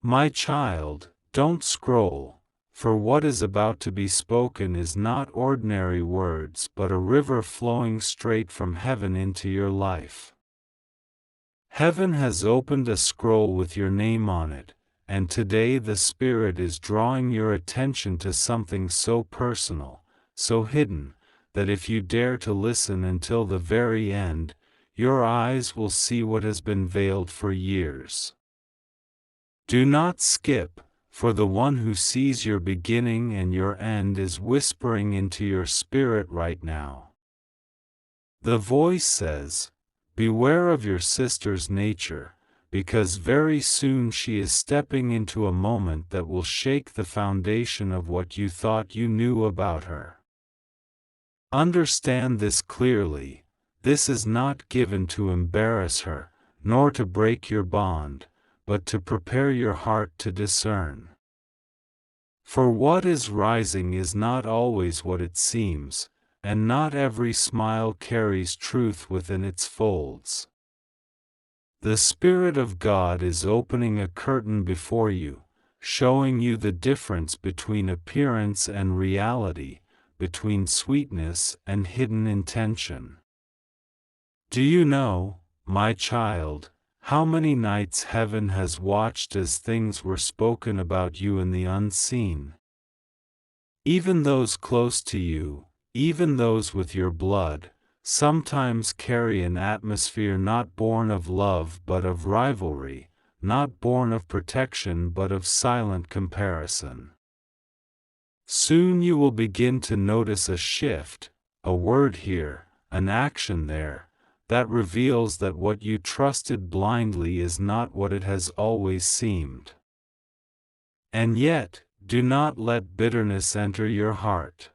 My child, don't scroll, for what is about to be spoken is not ordinary words but a river flowing straight from heaven into your life. Heaven has opened a scroll with your name on it, and today the Spirit is drawing your attention to something so personal, so hidden, that if you dare to listen until the very end, your eyes will see what has been veiled for years. Do not skip, for the one who sees your beginning and your end is whispering into your spirit right now. The voice says, "Beware of your sister's nature, because very soon she is stepping into a moment that will shake the foundation of what you thought you knew about her." Understand this clearly: this is not given to embarrass her, nor to break your bond, but to prepare your heart to discern. For what is rising is not always what it seems, and not every smile carries truth within its folds. The Spirit of God is opening a curtain before you, showing you the difference between appearance and reality, between sweetness and hidden intention. Do you know, my child, how many nights heaven has watched as things were spoken about you in the unseen? Even those close to you, even those with your blood, sometimes carry an atmosphere not born of love but of rivalry, not born of protection but of silent comparison. Soon you will begin to notice a shift, a word here, an action there, that reveals that what you trusted blindly is not what it has always seemed. And yet, do not let bitterness enter your heart.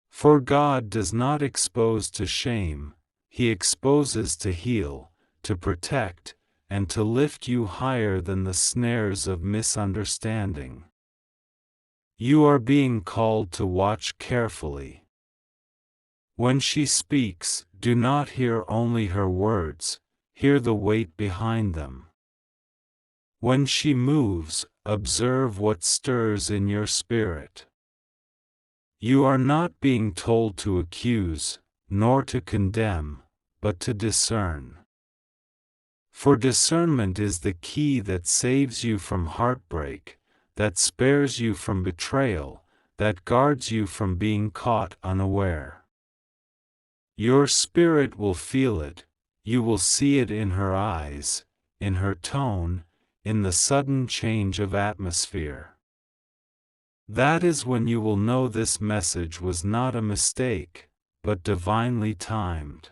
For God does not expose to shame, He exposes to heal, to protect, and to lift you higher than the snares of misunderstanding. You are being called to watch carefully. When she speaks, do not hear only her words, hear the weight behind them. When she moves, observe what stirs in your spirit. You are not being told to accuse, nor to condemn, but to discern. For discernment is the key that saves you from heartbreak, that spares you from betrayal, that guards you from being caught unaware. Your spirit will feel it, you will see it in her eyes, in her tone, in the sudden change of atmosphere. That is when you will know this message was not a mistake, but divinely timed.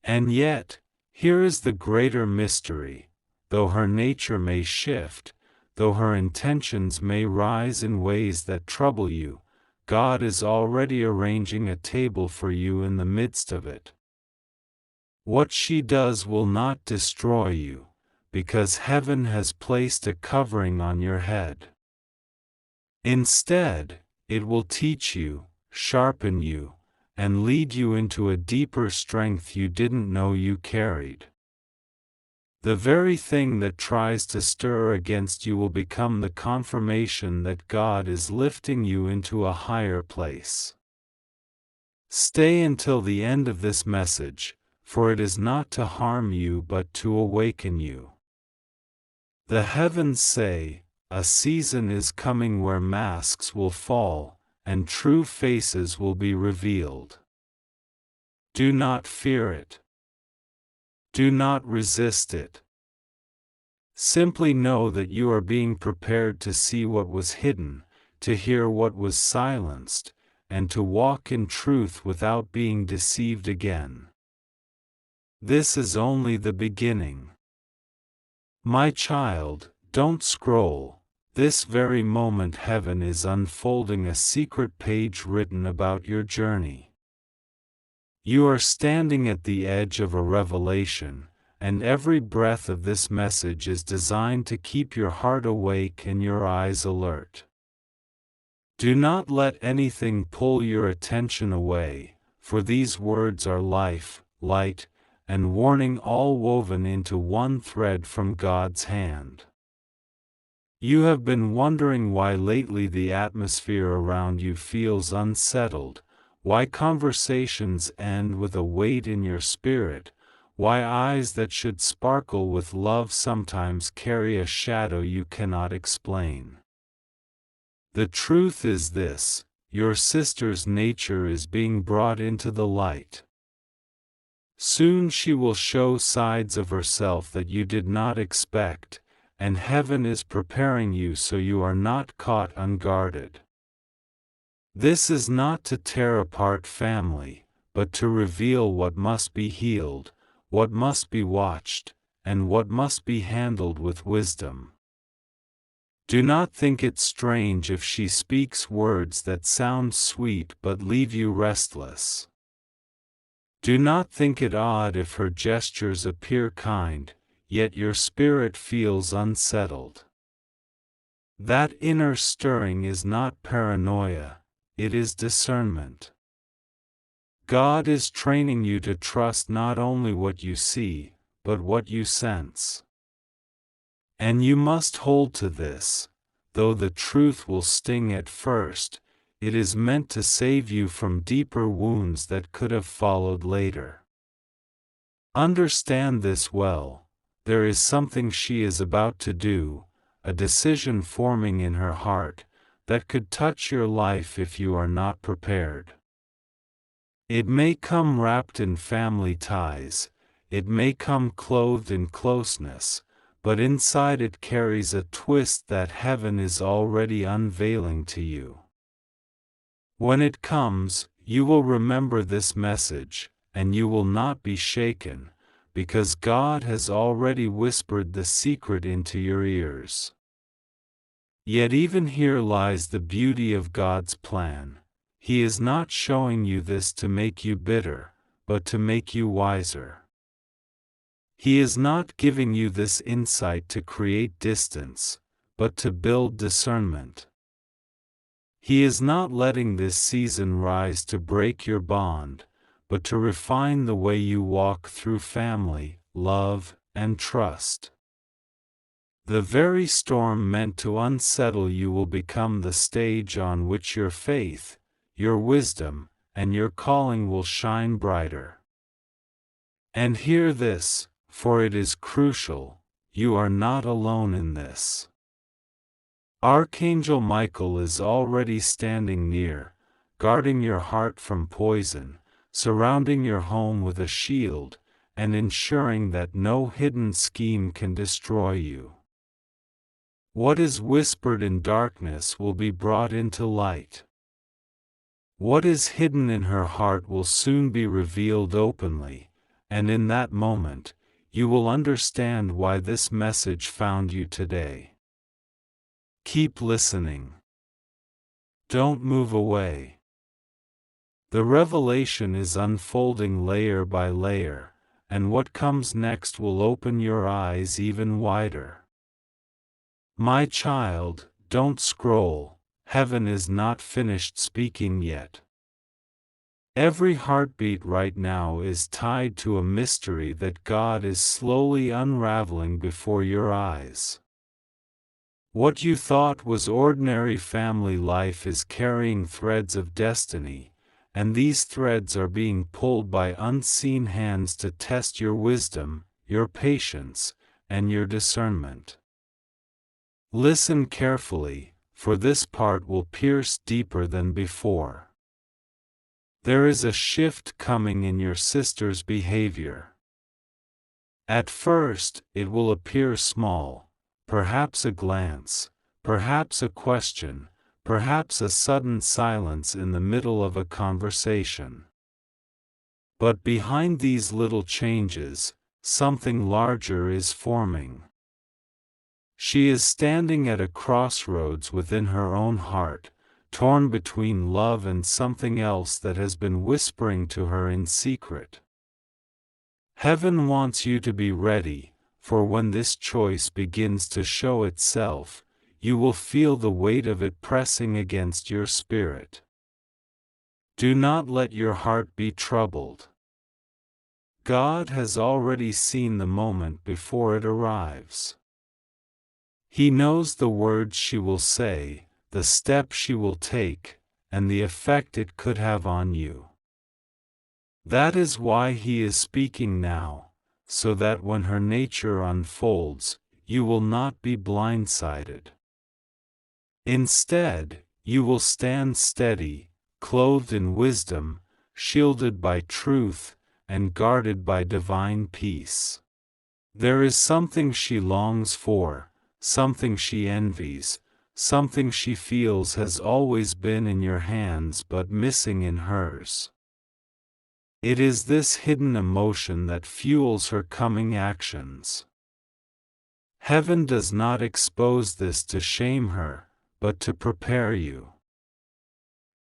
And yet, here is the greater mystery: though her nature may shift, though her intentions may rise in ways that trouble you, God is already arranging a table for you in the midst of it. What she does will not destroy you, because heaven has placed a covering on your head. Instead, it will teach you, sharpen you, and lead you into a deeper strength you didn't know you carried. The very thing that tries to stir against you will become the confirmation that God is lifting you into a higher place. Stay until the end of this message, for it is not to harm you but to awaken you. The heavens say, a season is coming where masks will fall, and true faces will be revealed. Do not fear it. Do not resist it. Simply know that you are being prepared to see what was hidden, to hear what was silenced, and to walk in truth without being deceived again. This is only the beginning. My child, don't scroll. This very moment heaven is unfolding a secret page written about your journey. You are standing at the edge of a revelation, and every breath of this message is designed to keep your heart awake and your eyes alert. Do not let anything pull your attention away, for these words are life, light, and warning all woven into one thread from God's hand. You have been wondering why lately the atmosphere around you feels unsettled, why conversations end with a weight in your spirit, why eyes that should sparkle with love sometimes carry a shadow you cannot explain. The truth is this: your sister's nature is being brought into the light. Soon she will show sides of herself that you did not expect, and heaven is preparing you so you are not caught unguarded. This is not to tear apart family, but to reveal what must be healed, what must be watched, and what must be handled with wisdom. Do not think it strange if she speaks words that sound sweet but leave you restless. Do not think it odd if her gestures appear kind, yet your spirit feels unsettled. That inner stirring is not paranoia, it is discernment. God is training you to trust not only what you see, but what you sense. And you must hold to this, though the truth will sting at first. It is meant to save you from deeper wounds that could have followed later. Understand this well: there is something she is about to do, a decision forming in her heart, that could touch your life if you are not prepared. It may come wrapped in family ties, it may come clothed in closeness, but inside it carries a twist that heaven is already unveiling to you. When it comes, you will remember this message, and you will not be shaken, because God has already whispered the secret into your ears. Yet even here lies the beauty of God's plan. He is not showing you this to make you bitter, but to make you wiser. He is not giving you this insight to create distance, but to build discernment. He is not letting this season rise to break your bond, but to refine the way you walk through family, love, and trust. The very storm meant to unsettle you will become the stage on which your faith, your wisdom, and your calling will shine brighter. And hear this, for it is crucial: you are not alone in this. Archangel Michael is already standing near, guarding your heart from poison, surrounding your home with a shield, and ensuring that no hidden scheme can destroy you. What is whispered in darkness will be brought into light. What is hidden in her heart will soon be revealed openly, and in that moment, you will understand why this message found you today. Keep listening. Don't move away. The revelation is unfolding layer by layer, and what comes next will open your eyes even wider. My child, don't scroll. Heaven is not finished speaking yet. Every heartbeat right now is tied to a mystery that God is slowly unraveling before your eyes. What you thought was ordinary family life is carrying threads of destiny, and these threads are being pulled by unseen hands to test your wisdom, your patience, and your discernment. Listen carefully, for this part will pierce deeper than before. There is a shift coming in your sister's behavior. At first, it will appear small. Perhaps a glance, perhaps a question, perhaps a sudden silence in the middle of a conversation. But behind these little changes, something larger is forming. She is standing at a crossroads within her own heart, torn between love and something else that has been whispering to her in secret. Heaven wants you to be ready, for when this choice begins to show itself, you will feel the weight of it pressing against your spirit. Do not let your heart be troubled. God has already seen the moment before it arrives. He knows the words she will say, the step she will take, and the effect it could have on you. That is why he is speaking now, so that when her nature unfolds, you will not be blindsided. Instead, you will stand steady, clothed in wisdom, shielded by truth, and guarded by divine peace. There is something she longs for, something she envies, something she feels has always been in your hands but missing in hers. It is this hidden emotion that fuels her coming actions. Heaven does not expose this to shame her, but to prepare you.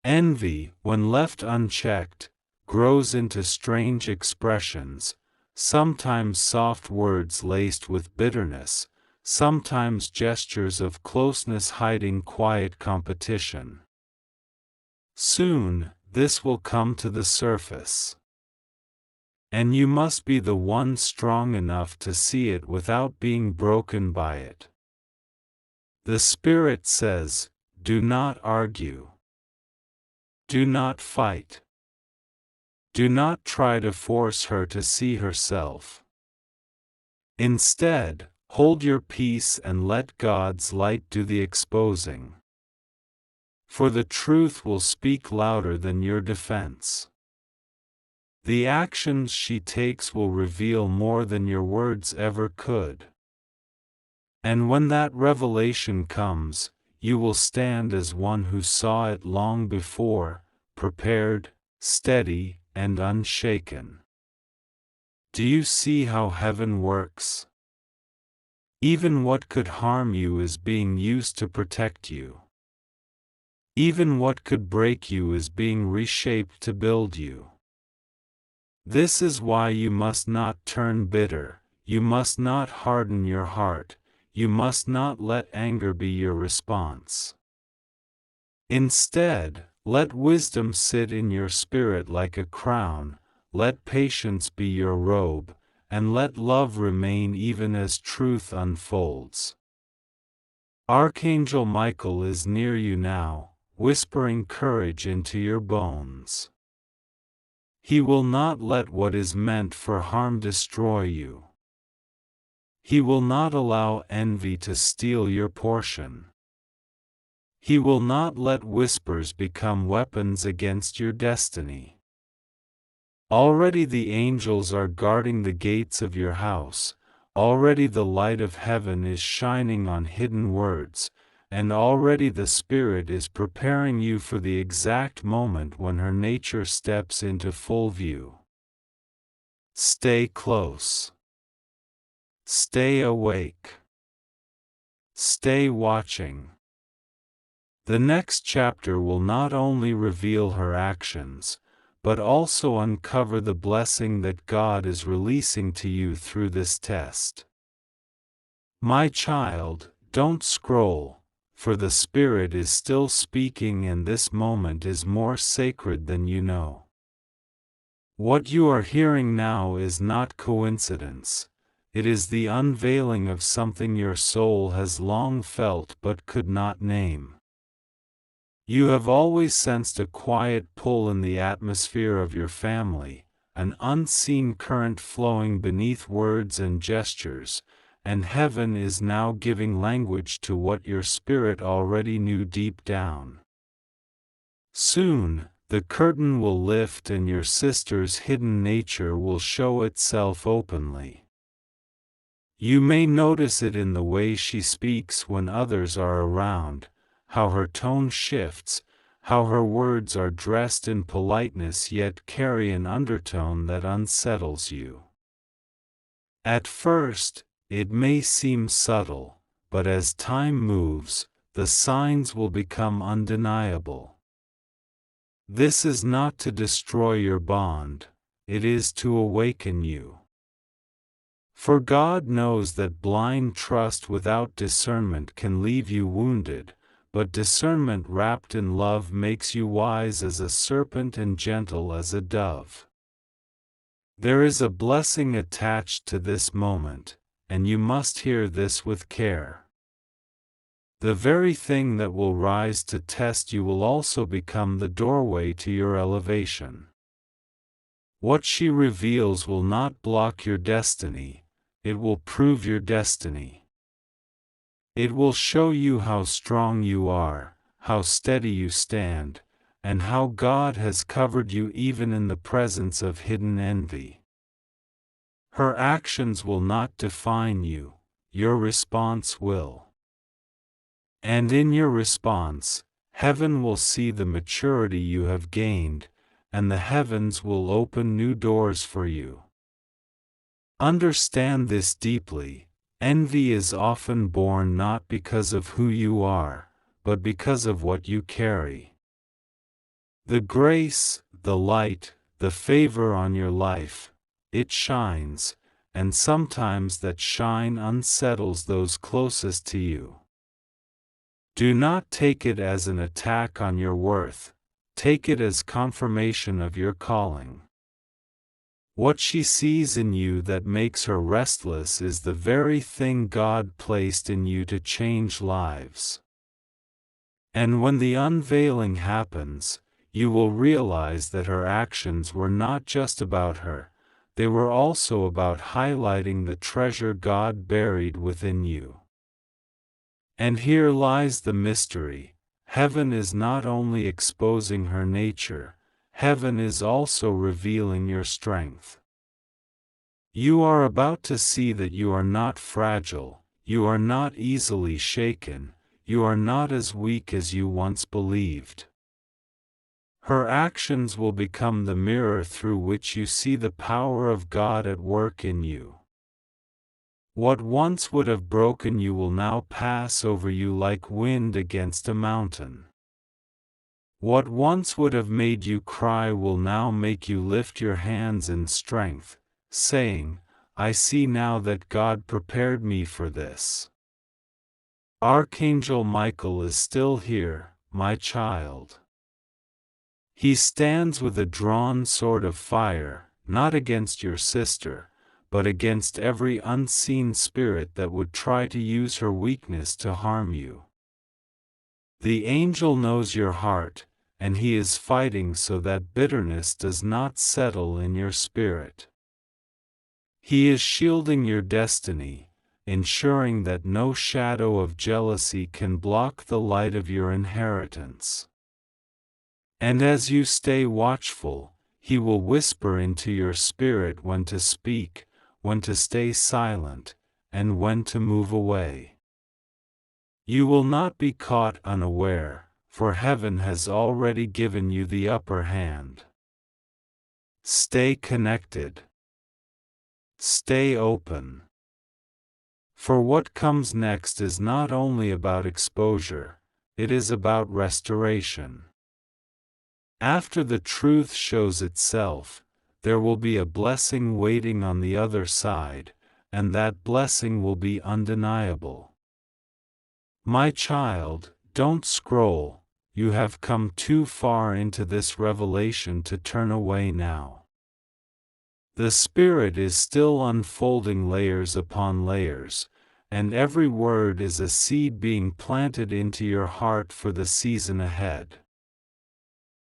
Envy, when left unchecked, grows into strange expressions, sometimes soft words laced with bitterness, sometimes gestures of closeness hiding quiet competition. Soon, this will come to the surface. And you must be the one strong enough to see it without being broken by it. The Spirit says, do not argue. Do not fight. Do not try to force her to see herself. Instead, hold your peace and let God's light do the exposing. For the truth will speak louder than your defense. The actions she takes will reveal more than your words ever could. And when that revelation comes, you will stand as one who saw it long before, prepared, steady, and unshaken. Do you see how heaven works? Even what could harm you is being used to protect you. Even what could break you is being reshaped to build you. This is why you must not turn bitter, you must not harden your heart, you must not let anger be your response. Instead, let wisdom sit in your spirit like a crown, let patience be your robe, and let love remain even as truth unfolds. Archangel Michael is near you now, whispering courage into your bones. He will not let what is meant for harm destroy you. He will not allow envy to steal your portion. He will not let whispers become weapons against your destiny. Already the angels are guarding the gates of your house, already the light of heaven is shining on hidden words, and already the Spirit is preparing you for the exact moment when her nature steps into full view. Stay close. Stay awake. Stay watching. The next chapter will not only reveal her actions, but also uncover the blessing that God is releasing to you through this test. My child, don't scroll, for the Spirit is still speaking and this moment is more sacred than you know. What you are hearing now is not coincidence, it is the unveiling of something your soul has long felt but could not name. You have always sensed a quiet pull in the atmosphere of your family, an unseen current flowing beneath words and gestures, and heaven is now giving language to what your spirit already knew deep down. Soon, the curtain will lift and your sister's hidden nature will show itself openly. You may notice it in the way she speaks when others are around, how her tone shifts, how her words are dressed in politeness yet carry an undertone that unsettles you. At first, it may seem subtle, but as time moves, the signs will become undeniable. This is not to destroy your bond, it is to awaken you. For God knows that blind trust without discernment can leave you wounded, but discernment wrapped in love makes you wise as a serpent and gentle as a dove. There is a blessing attached to this moment, and you must hear this with care. The very thing that will rise to test you will also become the doorway to your elevation. What she reveals will not block your destiny, it will prove your destiny. It will show you how strong you are, how steady you stand, and how God has covered you even in the presence of hidden envy. Her actions will not define you, your response will. And in your response, heaven will see the maturity you have gained, and the heavens will open new doors for you. Understand this deeply. Envy is often born not because of who you are, but because of what you carry. The grace, the light, the favor on your life, it shines, and sometimes that shine unsettles those closest to you. Do not take it as an attack on your worth, take it as confirmation of your calling. What she sees in you that makes her restless is the very thing God placed in you to change lives. And when the unveiling happens, you will realize that her actions were not just about her, they were also about highlighting the treasure God buried within you. And here lies the mystery. Heaven is not only exposing her nature, heaven is also revealing your strength. You are about to see that you are not fragile, you are not easily shaken, you are not as weak as you once believed. Her actions will become the mirror through which you see the power of God at work in you. What once would have broken you will now pass over you like wind against a mountain. What once would have made you cry will now make you lift your hands in strength, saying, I see now that God prepared me for this. Archangel Michael is still here, my child. He stands with a drawn sword of fire, not against your sister, but against every unseen spirit that would try to use her weakness to harm you. The angel knows your heart, and he is fighting so that bitterness does not settle in your spirit. He is shielding your destiny, ensuring that no shadow of jealousy can block the light of your inheritance. And as you stay watchful, he will whisper into your spirit when to speak, when to stay silent, and when to move away. You will not be caught unaware, for heaven has already given you the upper hand. Stay connected. Stay open. For what comes next is not only about exposure, it is about restoration. After the truth shows itself, there will be a blessing waiting on the other side, and that blessing will be undeniable. My child, don't scroll, you have come too far into this revelation to turn away now. The Spirit is still unfolding layers upon layers, and every word is a seed being planted into your heart for the season ahead.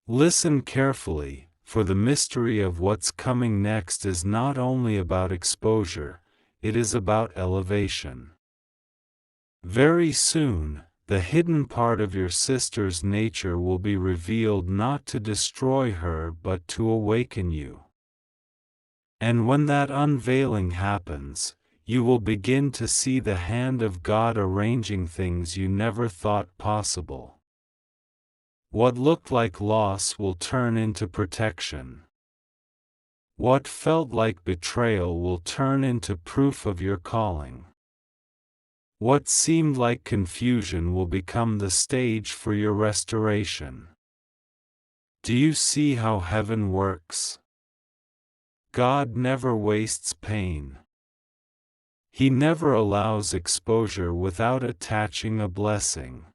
Listen carefully, for the mystery of what's coming next is not only about exposure, it is about elevation. Very soon, the hidden part of your sister's nature will be revealed not to destroy her but to awaken you. And when that unveiling happens, you will begin to see the hand of God arranging things you never thought possible. What looked like loss will turn into protection. What felt like betrayal will turn into proof of your calling. What seemed like confusion will become the stage for your restoration. Do you see how heaven works? God never wastes pain. He never allows exposure without attaching a blessing.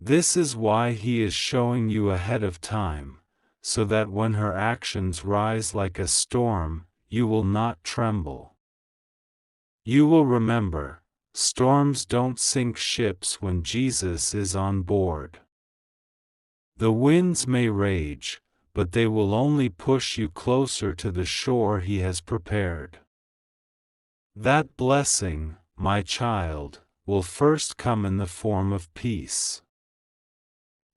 This is why He is showing you ahead of time, so that when her actions rise like a storm, you will not tremble. You will remember, storms don't sink ships when Jesus is on board. The winds may rage, but they will only push you closer to the shore He has prepared. That blessing, my child, will first come in the form of peace.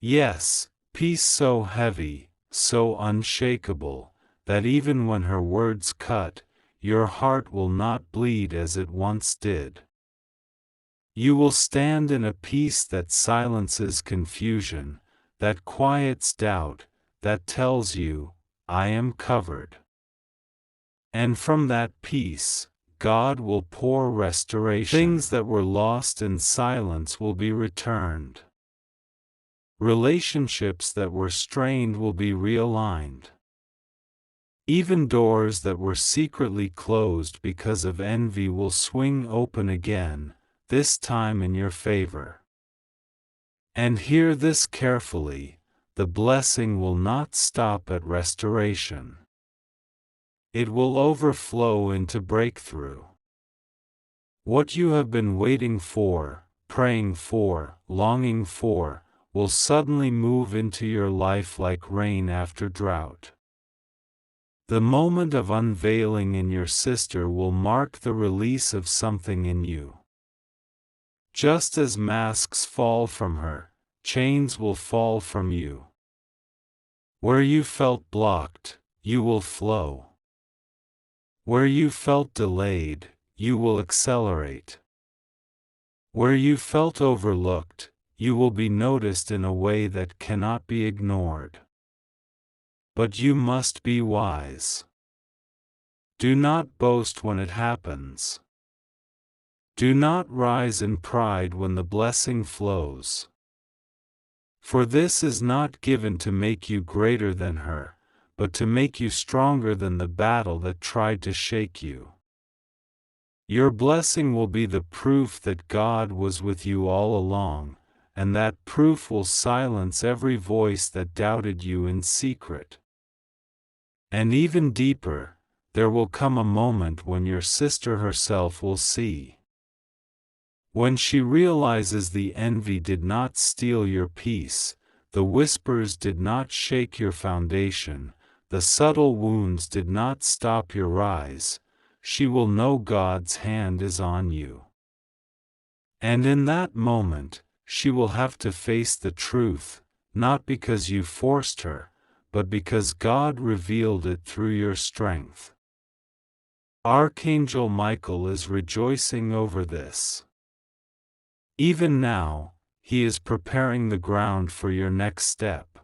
Yes, peace so heavy, so unshakable, that even when her words cut, your heart will not bleed as it once did. You will stand in a peace that silences confusion, that quiets doubt, that tells you, I am covered. And from that peace, God will pour restoration. Things that were lost in silence will be returned. Relationships that were strained will be realigned. Even doors that were secretly closed because of envy will swing open again, this time in your favor. And hear this carefully, the blessing will not stop at restoration. It will overflow into breakthrough. What you have been waiting for, praying for, longing for, will suddenly move into your life like rain after drought. The moment of unveiling in your sister will mark the release of something in you. Just as masks fall from her, chains will fall from you. Where you felt blocked, you will flow. Where you felt delayed, you will accelerate. Where you felt overlooked, you will be noticed in a way that cannot be ignored. But you must be wise. Do not boast when it happens. Do not rise in pride when the blessing flows. For this is not given to make you greater than her, but to make you stronger than the battle that tried to shake you. Your blessing will be the proof that God was with you all along, and that proof will silence every voice that doubted you in secret. And even deeper, there will come a moment when your sister herself will see. When she realizes the envy did not steal your peace, the whispers did not shake your foundation, the subtle wounds did not stop your rise, she will know God's hand is on you. And in that moment, she will have to face the truth, not because you forced her, but because God revealed it through your strength. Archangel Michael is rejoicing over this. Even now, he is preparing the ground for your next step.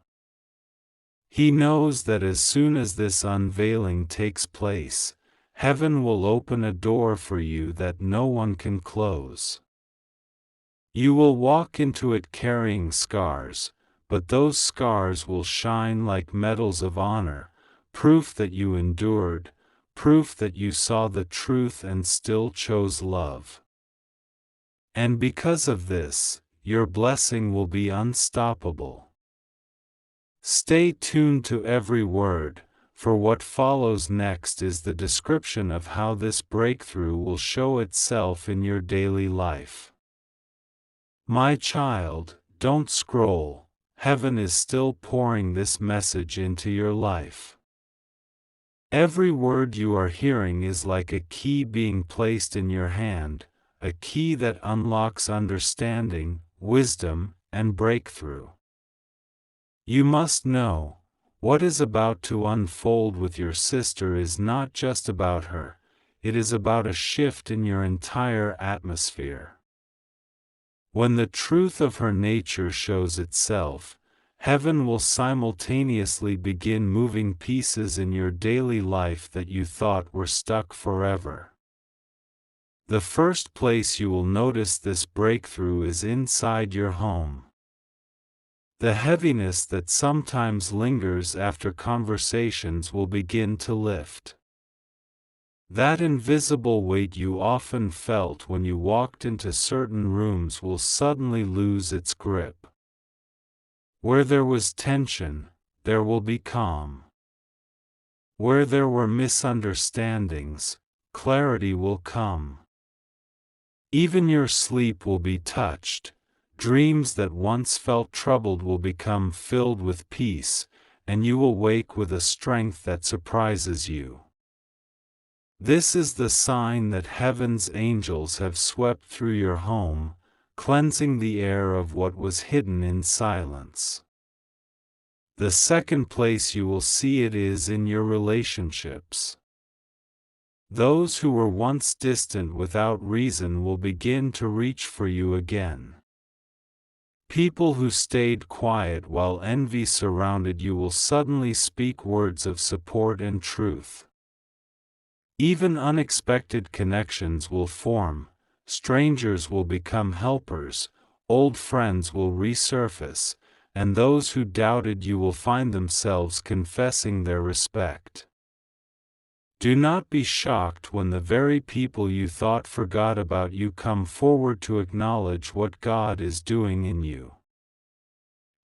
He knows that as soon as this unveiling takes place, heaven will open a door for you that no one can close. You will walk into it carrying scars, but those scars will shine like medals of honor, proof that you endured, proof that you saw the truth and still chose love. And because of this, your blessing will be unstoppable. Stay tuned to every word, for what follows next is the description of how this breakthrough will show itself in your daily life. My child, don't scroll. Heaven is still pouring this message into your life. Every word you are hearing is like a key being placed in your hand, a key that unlocks understanding, wisdom, and breakthrough. You must know, what is about to unfold with your sister is not just about her, it is about a shift in your entire atmosphere. When the truth of her nature shows itself, heaven will simultaneously begin moving pieces in your daily life that you thought were stuck forever. The first place you will notice this breakthrough is inside your home. The heaviness that sometimes lingers after conversations will begin to lift. That invisible weight you often felt when you walked into certain rooms will suddenly lose its grip. Where there was tension, there will be calm. Where there were misunderstandings, clarity will come. Even your sleep will be touched. Dreams that once felt troubled will become filled with peace, and you will wake with a strength that surprises you. This is the sign that heaven's angels have swept through your home, cleansing the air of what was hidden in silence. The second place you will see it is in your relationships. Those who were once distant without reason will begin to reach for you again. People who stayed quiet while envy surrounded you will suddenly speak words of support and truth. Even unexpected connections will form, strangers will become helpers, old friends will resurface, and those who doubted you will find themselves confessing their respect. Do not be shocked when the very people you thought forgot about you come forward to acknowledge what God is doing in you.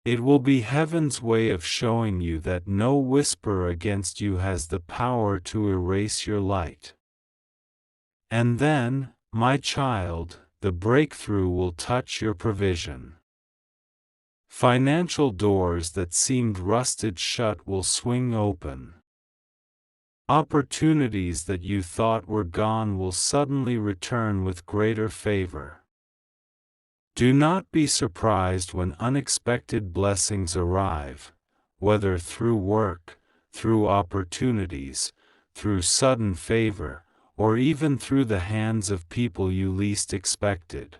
It will be heaven's way of showing you that no whisper against you has the power to erase your light. And then, my child, the breakthrough will touch your provision. Financial doors that seemed rusted shut will swing open. Opportunities that you thought were gone will suddenly return with greater favor. Do not be surprised when unexpected blessings arrive, whether through work, through opportunities, through sudden favor, or even through the hands of people you least expected.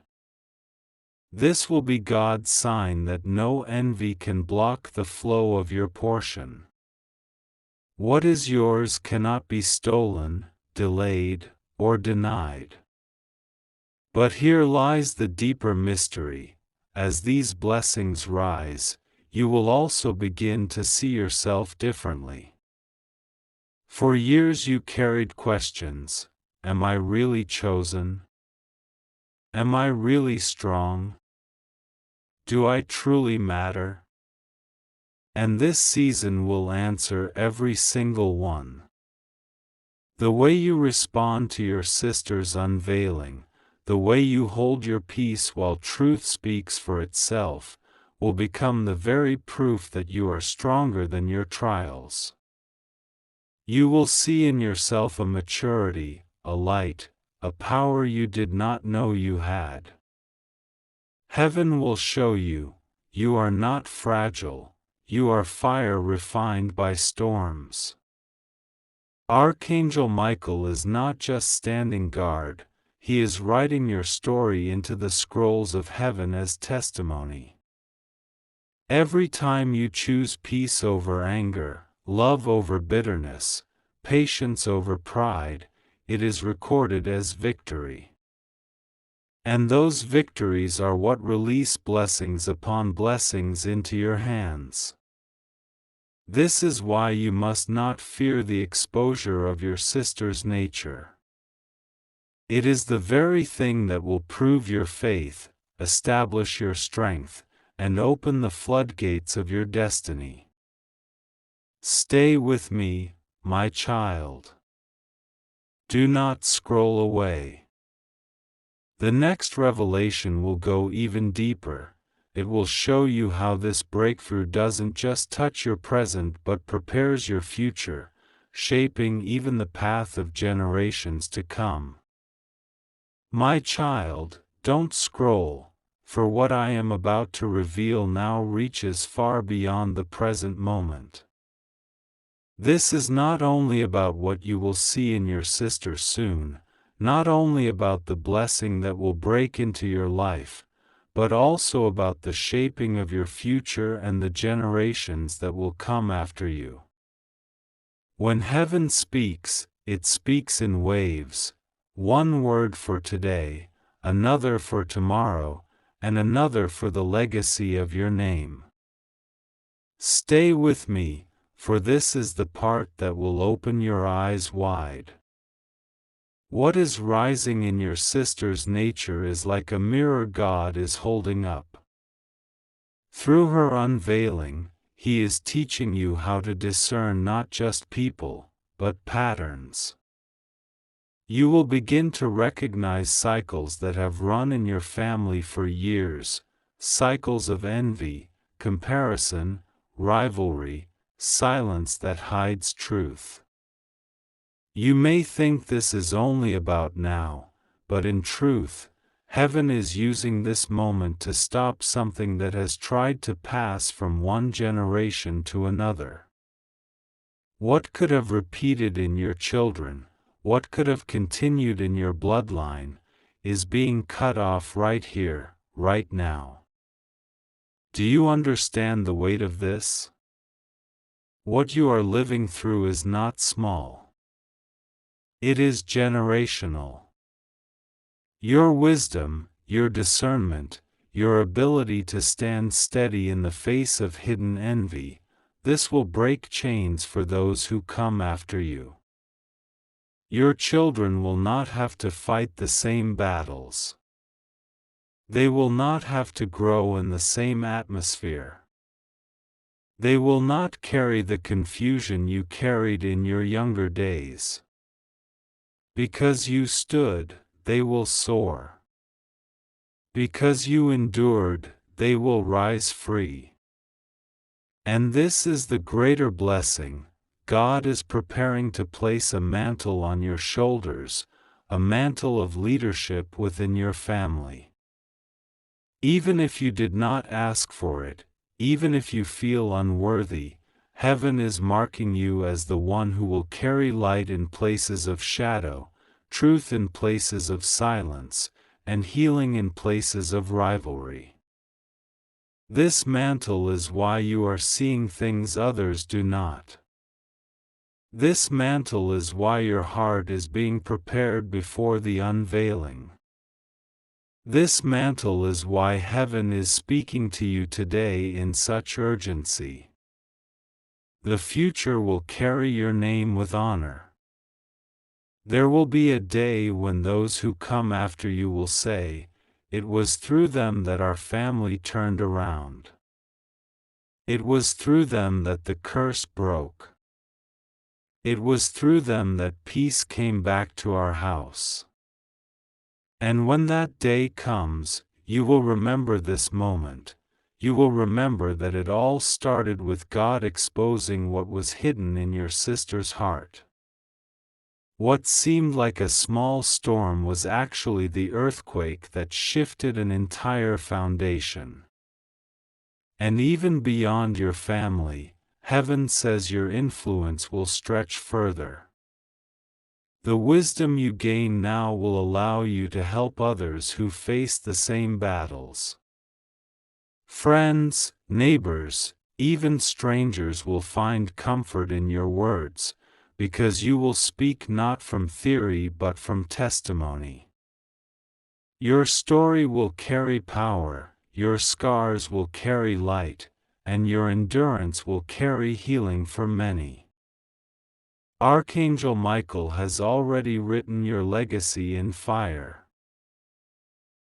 This will be God's sign that no envy can block the flow of your portion. What is yours cannot be stolen, delayed, or denied. But here lies the deeper mystery. As these blessings rise, you will also begin to see yourself differently. For years you carried questions: am I really chosen? Am I really strong? Do I truly matter? And this season will answer every single one. The way you respond to your sister's unveiling, the way you hold your peace while truth speaks for itself, will become the very proof that you are stronger than your trials. You will see in yourself a maturity, a light, a power you did not know you had. Heaven will show you, you are not fragile, you are fire refined by storms. Archangel Michael is not just standing guard, he is writing your story into the scrolls of heaven as testimony. Every time you choose peace over anger, love over bitterness, patience over pride, it is recorded as victory. And those victories are what release blessings upon blessings into your hands. This is why you must not fear the exposure of your sister's nature. It is the very thing that will prove your faith, establish your strength, and open the floodgates of your destiny. Stay with me, my child. Do not scroll away. The next revelation will go even deeper. It will show you how this breakthrough doesn't just touch your present but prepares your future, shaping even the path of generations to come. My child, don't scroll, for what I am about to reveal now reaches far beyond the present moment. This is not only about what you will see in your sister soon, not only about the blessing that will break into your life, but also about the shaping of your future and the generations that will come after you. When heaven speaks, it speaks in waves, one word for today, another for tomorrow, and another for the legacy of your name. Stay with me, for this is the part that will open your eyes wide. What is rising in your sister's nature is like a mirror God is holding up. Through her unveiling, He is teaching you how to discern not just people, but patterns. You will begin to recognize cycles that have run in your family for years, cycles of envy, comparison, rivalry, silence that hides truth. You may think this is only about now, but in truth, Heaven is using this moment to stop something that has tried to pass from one generation to another. What could have repeated in your children, what could have continued in your bloodline, is being cut off right here, right now. Do you understand the weight of this? What you are living through is not small. It is generational. Your wisdom, your discernment, your ability to stand steady in the face of hidden envy, this will break chains for those who come after you. Your children will not have to fight the same battles. They will not have to grow in the same atmosphere. They will not carry the confusion you carried in your younger days. Because you stood, they will soar. Because you endured, they will rise free. And this is the greater blessing. God is preparing to place a mantle on your shoulders, a mantle of leadership within your family. Even if you did not ask for it, even if you feel unworthy, Heaven is marking you as the one who will carry light in places of shadow, truth in places of silence, and healing in places of rivalry. This mantle is why you are seeing things others do not. This mantle is why your heart is being prepared before the unveiling. This mantle is why Heaven is speaking to you today in such urgency. The future will carry your name with honor. There will be a day when those who come after you will say, "It was through them that our family turned around. It was through them that the curse broke. It was through them that peace came back to our house." And when that day comes, you will remember this moment. You will remember that it all started with God exposing what was hidden in your sister's heart. What seemed like a small storm was actually the earthquake that shifted an entire foundation. And even beyond your family, Heaven says your influence will stretch further. The wisdom you gain now will allow you to help others who face the same battles. Friends, neighbors, even strangers will find comfort in your words, because you will speak not from theory but from testimony. Your story will carry power, your scars will carry light, and your endurance will carry healing for many. Archangel Michael has already written your legacy in fire.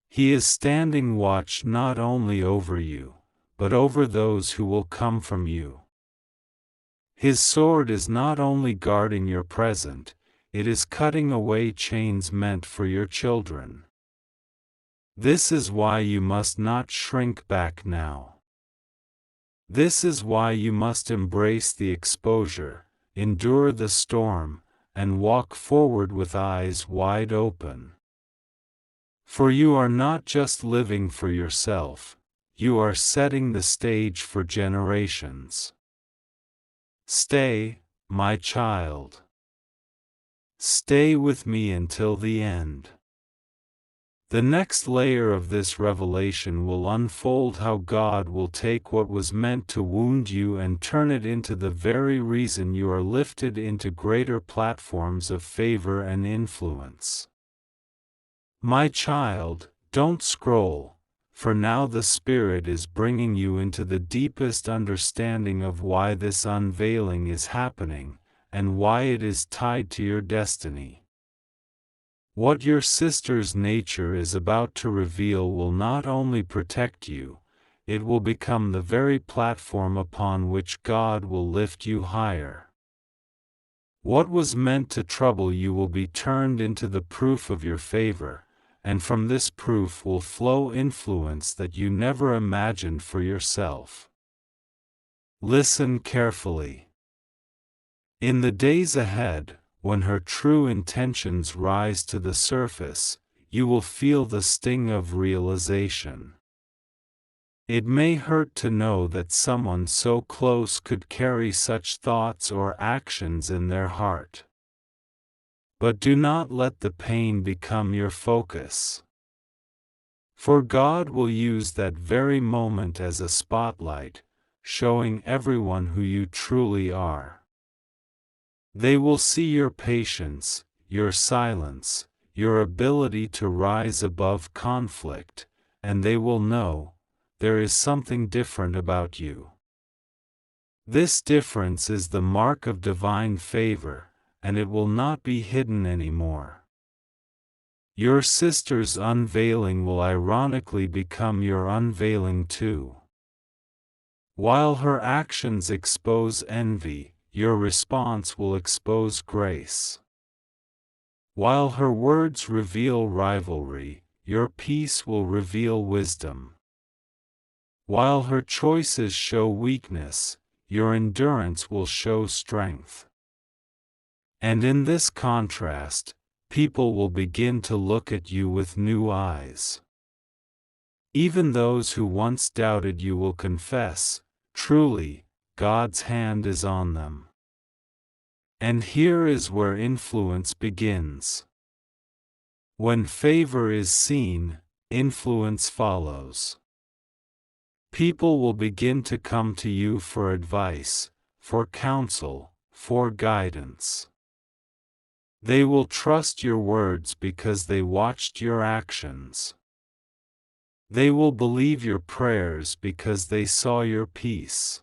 He is standing watch not only over you, but over those who will come from you. His sword is not only guarding your present, it is cutting away chains meant for your children. This is why you must not shrink back now. This is why you must embrace the exposure, endure the storm, and walk forward with eyes wide open. For you are not just living for yourself, you are setting the stage for generations. Stay, my child. Stay with me until the end. The next layer of this revelation will unfold how God will take what was meant to wound you and turn it into the very reason you are lifted into greater platforms of favor and influence. My child, don't scroll, for now the Spirit is bringing you into the deepest understanding of why this unveiling is happening, and why it is tied to your destiny. What your sister's nature is about to reveal will not only protect you, it will become the very platform upon which God will lift you higher. What was meant to trouble you will be turned into the proof of your favor, and from this proof will flow influence that you never imagined for yourself. Listen carefully. In the days ahead, when her true intentions rise to the surface, you will feel the sting of realization. It may hurt to know that someone so close could carry such thoughts or actions in their heart. But do not let the pain become your focus. For God will use that very moment as a spotlight, showing everyone who you truly are. They will see your patience, your silence, your ability to rise above conflict, and they will know, there is something different about you. This difference is the mark of divine favor, and it will not be hidden anymore. Your sister's unveiling will ironically become your unveiling too. While her actions expose envy, your response will expose grace. While her words reveal rivalry, your peace will reveal wisdom. While her choices show weakness, your endurance will show strength. And in this contrast, people will begin to look at you with new eyes. Even those who once doubted you will confess, truly, God's hand is on them. And here is where influence begins. When favor is seen, influence follows. People will begin to come to you for advice, for counsel, for guidance. They will trust your words because they watched your actions. They will believe your prayers because they saw your peace.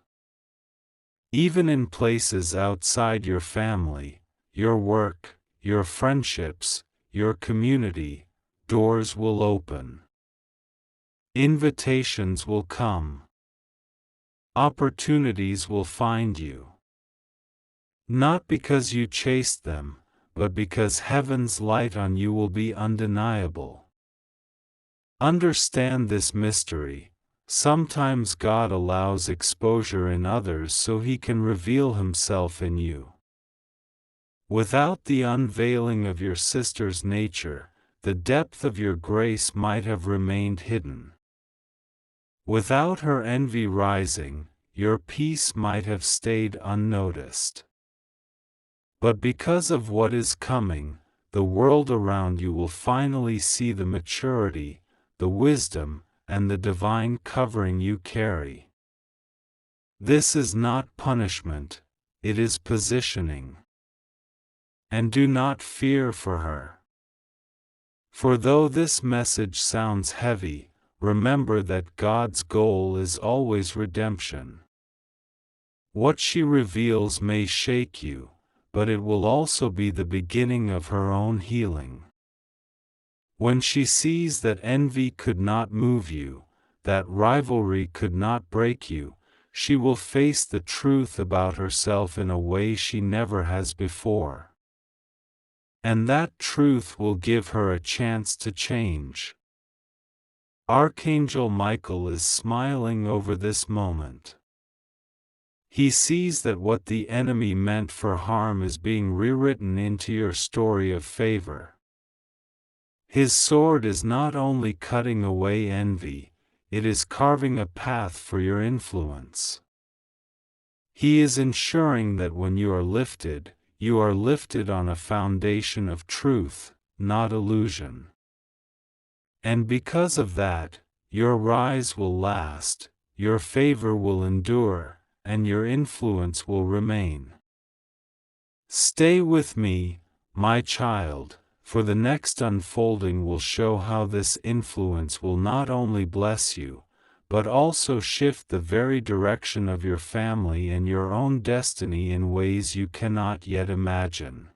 Even in places outside your family, your work, your friendships, your community, doors will open. Invitations will come. Opportunities will find you. Not because you chased them, but because heaven's light on you will be undeniable. Understand this mystery. Sometimes God allows exposure in others so He can reveal Himself in you. Without the unveiling of your sister's nature, the depth of your grace might have remained hidden. Without her envy rising, your peace might have stayed unnoticed. But because of what is coming, the world around you will finally see the maturity, the wisdom, and the divine covering you carry. This is not punishment, it is positioning. And do not fear for her. For though this message sounds heavy, remember that God's goal is always redemption. What she reveals may shake you, but it will also be the beginning of her own healing. When she sees that envy could not move you, that rivalry could not break you, she will face the truth about herself in a way she never has before. And that truth will give her a chance to change. Archangel Michael is smiling over this moment. He sees that what the enemy meant for harm is being rewritten into your story of favor. His sword is not only cutting away envy, it is carving a path for your influence. He is ensuring that when you are lifted on a foundation of truth, not illusion. And because of that, your rise will last, your favor will endure, and your influence will remain. Stay with me, my child, for the next unfolding will show how this influence will not only bless you, but also shift the very direction of your family and your own destiny in ways you cannot yet imagine.